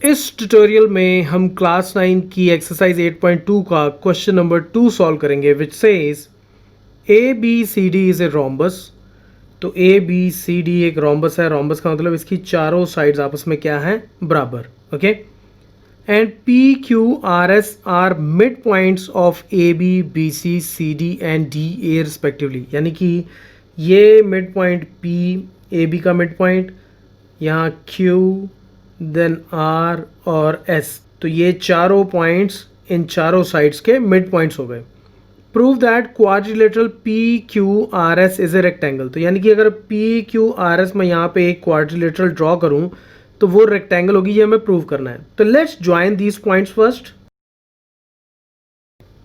इस ट्यूटोरियल में हम क्लास 9 की एक्सरसाइज 8.2 का क्वेश्चन नंबर 2 सॉल्व करेंगे which says A B C D is a rhombus. तो ए बी सी डी एक रोम्बस है। रोम्बस का मतलब इसकी चारों साइड्स आपस में क्या है, बराबर। Okay, and P Q R S are mid points of A B B C C D and D A respectively. यानी कि ये mid point P, A B का मिड पॉइंट, यहाँ क्यू, देन आर और एस, तो ये चारों points in चारों साइड्स के मिड पॉइंट्स हो गए। Prove that quadrilateral P Q R S is a rectangle. तो यानी कि अगर पी क्यू आर एस मैं यहाँ पे एक क्वाड्रिलेटरल ड्रॉ करूँ तो वो रेक्टेंगल होगी, ये हमें प्रूव करना है। तो let's join these points first.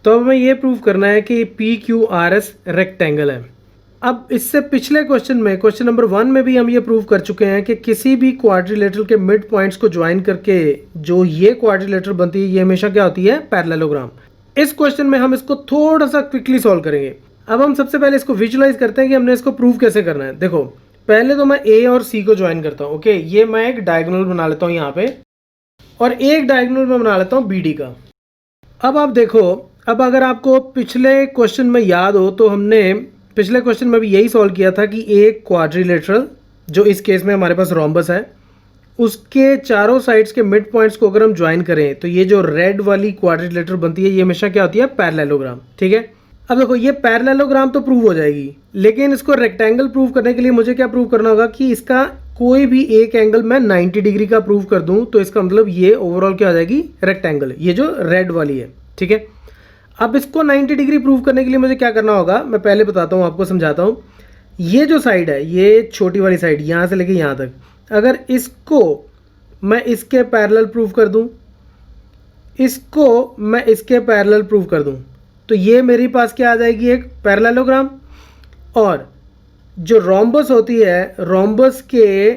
तो हमें ये प्रूव करना है कि P Q R S rectangle है। अब इससे पिछले क्वेश्चन में, क्वेश्चन नंबर 1 में भी हम ये प्रूव कर चुके हैं कि किसी भी क्वाड्रिलेटरल के मिड पॉइंट्स को ज्वाइन करके जो ये क्वाड्रिलेटरल बनती है ये हमेशा क्या होती है, पैरेललोग्राम। इस क्वेश्चन में हम इसको थोड़ा सा क्विकली सॉल्व करेंगे। अब हम सबसे पहले इसको विजुलाइज करते हैं कि हमने इसको प्रूव कैसे करना है। देखो, पहले तो मैं ए और सी को ज्वाइन करता हूँ। ओके, ये मैं एक डायगोनल बना लेता हूँ यहाँ पे, और एक डायगोनल में बना लेता हूँ बी डी का। अब आप देखो, अब अगर आपको पिछले क्वेश्चन में याद हो तो हमने पिछले क्वेश्चन में भी यही सॉल्व किया था कि एक क्वाड्रिलेटरल, जो इस केस में हमारे पास रोम्बस है, उसके चारों साइड्स के मिड पॉइंट्स को अगर हम ज्वाइन करें तो ये जो रेड वाली क्वाड्रिलेटरल बनती है ये हमेशा क्या होती है, पैरेललोग्राम। ठीक है, अब देखो ये पैरेललोग्राम तो प्रूव हो जाएगी, लेकिन इसको रेक्टेंगल प्रूव करने के लिए मुझे क्या प्रूव करना होगा कि इसका कोई भी एक एंगल मैं 90 डिग्री का प्रूव कर दूं तो इसका मतलब ये ओवरऑल क्या हो जाएगी, रेक्टेंगल, ये जो रेड वाली है। ठीक है, अब इसको 90 डिग्री प्रूव करने के लिए मुझे क्या करना होगा, मैं पहले बताता हूँ, आपको समझाता हूँ। ये जो साइड है, ये छोटी वाली साइड, यहाँ से लेके यहाँ तक, अगर इसको मैं इसके पैरेलल प्रूव कर दूँ, इसको मैं इसके पैरेलल प्रूव कर दूँ, तो ये मेरे पास क्या आ जाएगी, एक पैरेललोग्राम। और जो रोम्बस होती है, रोम्बस के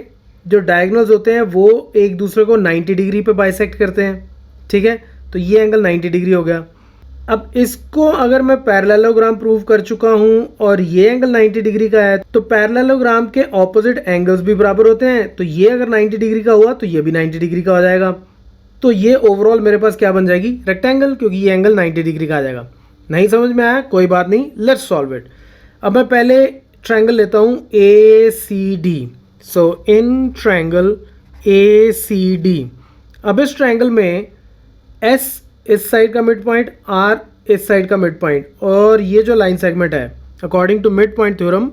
जो डायगोनल्स होते हैं वो एक दूसरे को 90 डिग्री पे बाइसेक्ट करते हैं। ठीक है, तो ये एंगल 90 डिग्री हो गया। अब इसको अगर मैं पैरेललोग्राम प्रूव कर चुका हूं और ये एंगल 90 डिग्री का है, तो पैरेललोग्राम के ऑपोजिट एंगल्स भी बराबर होते हैं। तो ये अगर 90 डिग्री का हुआ तो ये भी 90 डिग्री का हो जाएगा। तो ये ओवरऑल मेरे पास क्या बन जाएगी, रेक्टेंगल, क्योंकि ये एंगल 90 डिग्री का आ जाएगा। नहीं समझ में आया, कोई बात नहीं, लेट्स सॉल्व इट। अब मैं पहले ट्रायंगल लेता हूँ A C D. So in triangle A C D, अब इस ट्रायंगल में एस इस साइड का मिड पॉइंट, आर इस साइड का मिड पॉइंट, और ये जो लाइन सेगमेंट है, according to mid point theorem,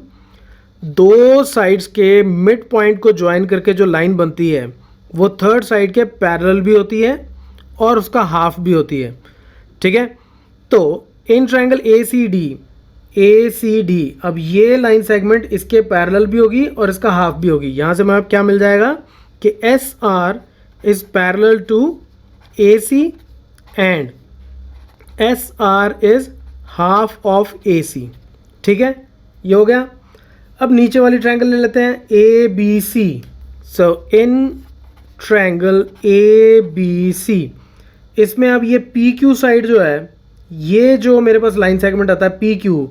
दो साइड्स के मिड पॉइंट को ज्वाइन करके जो लाइन बनती है वो थर्ड साइड के पैरेलल भी होती है और उसका हाफ भी होती है। ठीक है, तो इन ट्रायंगल ए सी डी, अब ये लाइन सेगमेंट इसके पैरेलल भी होगी और इसका हाफ भी होगी। यहाँ से मैं क्या मिल जाएगा कि S R is parallel to A C and S R is half of A C. ठीक है, ये हो गया। अब नीचे वाली ट्रायंगल ले लेते हैं A B C. So in triangle A B C, इसमें अब ये पी क्यू साइड जो है, ये जो मेरे पास लाइन सेगमेंट आता है पी क्यू,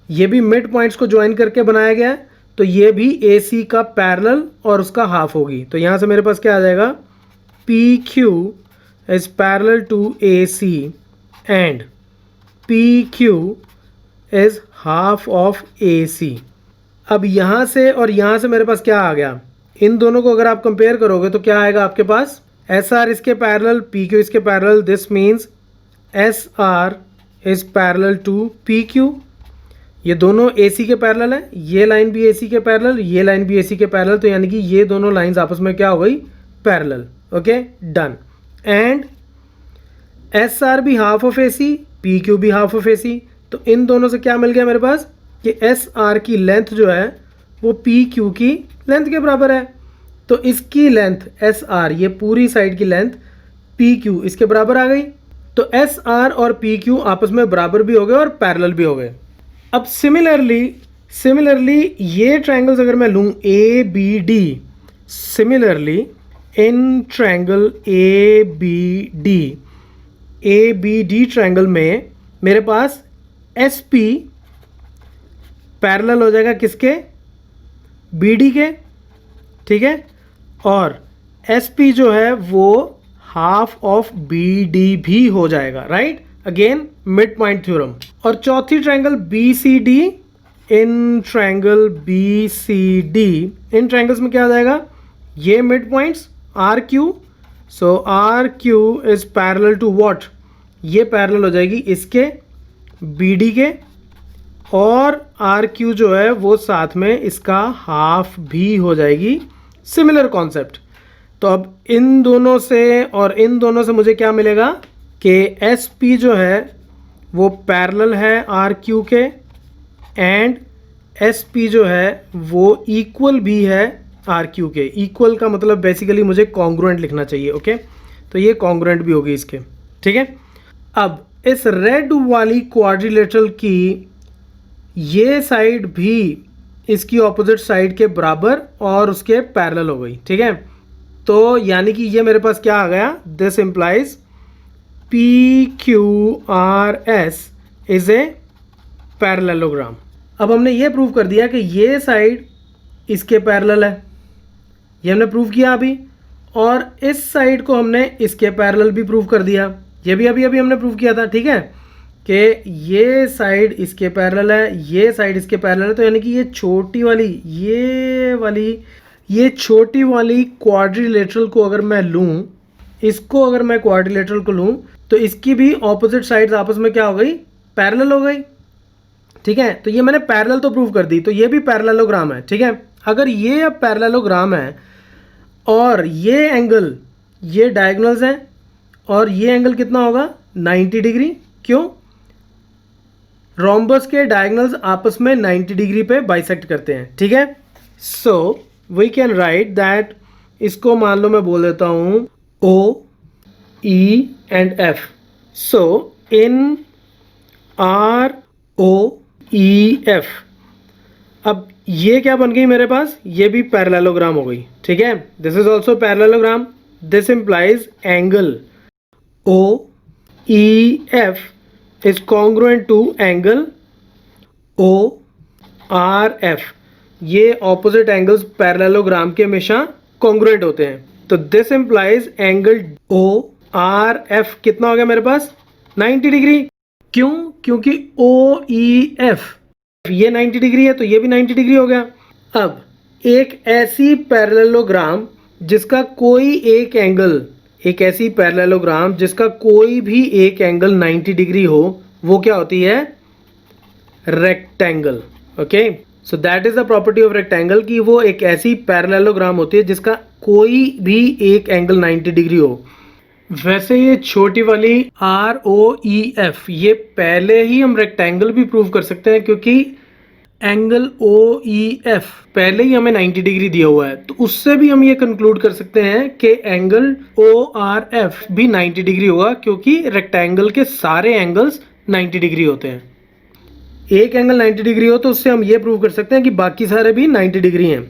ये भी मिड पॉइंट्स को ज्वाइन करके बनाया गया है, तो ये भी ए सी का पैरेलल और उसका हाफ होगी। तो यहाँ से मेरे पास क्या आ जाएगा, P Q is parallel to AC and PQ is half of AC। अब यहाँ से और यहाँ से मेरे पास क्या आ गया, इन दोनों को अगर आप कंपेयर करोगे तो क्या आएगा आपके पास, SR इसके पैरेलल, PQ इसके parallel, this means SR is parallel to PQ। ये दोनों AC के पैरेलल है, ये लाइन भी AC के पैरेलल, ये लाइन भी AC के पैरेलल, तो यानी कि ये दोनों लाइंस आपस में क्या हो गई, parallel. Okay, done. And S R भी half of A C, P Q भी हाफ ऑफ ए सी, तो इन दोनों से क्या मिल गया मेरे पास कि एस आर की लेंथ जो है वो पी क्यू की लेंथ के बराबर है। तो इसकी लेंथ एस आर, ये पूरी साइड की लेंथ पी क्यू इसके बराबर आ गई। तो एस आर और पी क्यू आपस में बराबर भी हो गए और पैरेलल भी हो गए। अब सिमिलरली ये ट्रायंगल्स अगर मैं लूँ A B D, similarly in triangle A B D triangle में मेरे पास एस पी पैरेलल हो जाएगा किसके, बी डी के। ठीक है, और एस पी जो है वो हाफ ऑफ बी डी भी हो जाएगा, right. Again mid point theorem. और चौथी triangle B C D, in triangle B C D, in triangles में क्या आ जाएगा, ये mid points R Q, so R Q is parallel to what, ये पैरेलल हो जाएगी इसके बी डी के, और आर क्यू जो है वो साथ में इसका हाफ भी हो जाएगी। Similar concept. तो अब इन दोनों से और इन दोनों से मुझे क्या मिलेगा कि एस पी जो है वो पैरेलल है आर क्यू के, एंड एस पी जो है वो इक्वल भी है आर क्यू के। इक्वल का मतलब बेसिकली मुझे कॉन्ग्रुएंट लिखना चाहिए, ओके। तो ये कॉन्ग्रुएंट भी होगी इसके, ठीक है। अब इस रेड वाली क्वाड्रिलेटरल की ये साइड भी इसकी ऑपोजिट साइड के बराबर और उसके पैरेलल हो गई, ठीक है। तो यानी कि ये मेरे पास क्या आ गया, this implies P Q R S is a parallelogram. अब हमने ये प्रूव कर दिया कि ये साइड इसके पैरेलल है, ये हमने प्रूव किया अभी, और इस साइड को हमने इसके पैरेलल भी प्रूव कर दिया, ये भी अभी हमने प्रूव किया था, ठीक है, कि ये साइड इसके पैरेलल है, ये साइड इसके पैरेलल है। तो यानी कि ये छोटी वाली ये छोटी वाली क्वाड्रिलेटरल को अगर मैं लूँ, इसको अगर मैं क्वाड्रिलेटरल को लूँ, तो इसकी भी ऑपोजिट साइड्स आपस में क्या हो गई, पैरेलल हो गई, ठीक है। तो ये मैंने पैरेलल तो प्रूव कर दी, तो ये भी पैरेललोग्राम है, ठीक है। अगर ये अब पैरेललोग्राम है और ये एंगल, ये डायगोनल्स हैं, और ये एंगल कितना होगा, 90 डिग्री। क्यों, रोम्बस के डायगोनल्स आपस में 90 डिग्री पे बाइसेक्ट करते हैं, ठीक है। So we can write that, इसको मान लो मैं बोल देता हूं O E and F. So in R O E F, अब ये क्या बन गई मेरे पास, ये भी पैरेललोग्राम हो गई, ठीक है। This is also parallelogram. This implies angle O E F is congruent to angle ORF। ये opposite angles parallelogram के हमेशा congruent होते हैं। तो this implies angle ORF कितना हो गया मेरे पास, 90 डिग्री। क्यों, क्योंकि OEF ये 90 डिग्री है, तो ये भी 90 डिग्री हो गया। अब एक ऐसी पैरेललोग्राम जिसका कोई एक एंगल, एक ऐसी पैरेललोग्राम जिसका कोई भी एक एंगल 90 डिग्री हो, वो क्या होती है, rectangle, okay. So that is the property of rectangle, कि वो एक ऐसी पैरेललोग्राम होती है जिसका कोई भी एक एंगल 90 डिग्री हो। वैसे ये छोटी वाली ROEF, ये पहले ही हम रेक्टेंगल भी प्रूव कर सकते हैं, क्योंकि एंगल OEF पहले ही हमें 90 डिग्री दिया हुआ है, तो उससे भी हम ये कंक्लूड कर सकते हैं कि एंगल ORF भी 90 डिग्री होगा, क्योंकि रेक्टेंगल के सारे एंगल्स 90 डिग्री होते हैं। एक एंगल 90 डिग्री हो तो उससे हम ये प्रूव कर सकते हैं कि बाकी सारे भी 90 डिग्री हैं।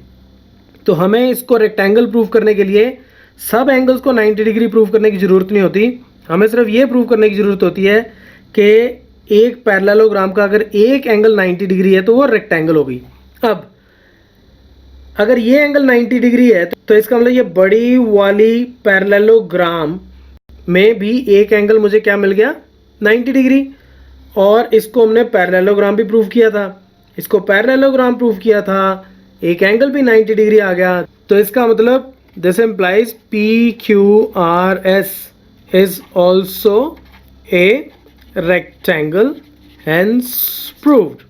तो हमें इसको रेक्टेंगल प्रूव करने के लिए सब एंगल्स को 90 डिग्री प्रूव करने की ज़रूरत नहीं होती, हमें सिर्फ ये प्रूव करने की ज़रूरत होती है कि एक पैरेललोग्राम का अगर एक एंगल 90 डिग्री है तो वो रेक्टेंगल होगी। अब अगर ये एंगल 90 डिग्री है तो इसका मतलब ये बड़ी वाली पैरेललोग्राम में भी एक एंगल मुझे क्या मिल गया, 90 डिग्री। और इसको हमने पैरेललोग्राम भी प्रूव किया था, इसको पैरेललोग्राम प्रूव किया था, एक एंगल भी 90 डिग्री आ गया। तो इसका मतलब this implies PQRS is also a rectangle, hence proved.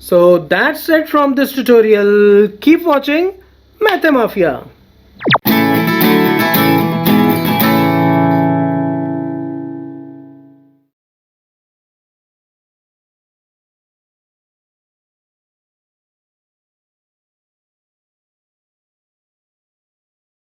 So that's it from this tutorial. Keep watching Mathemafia.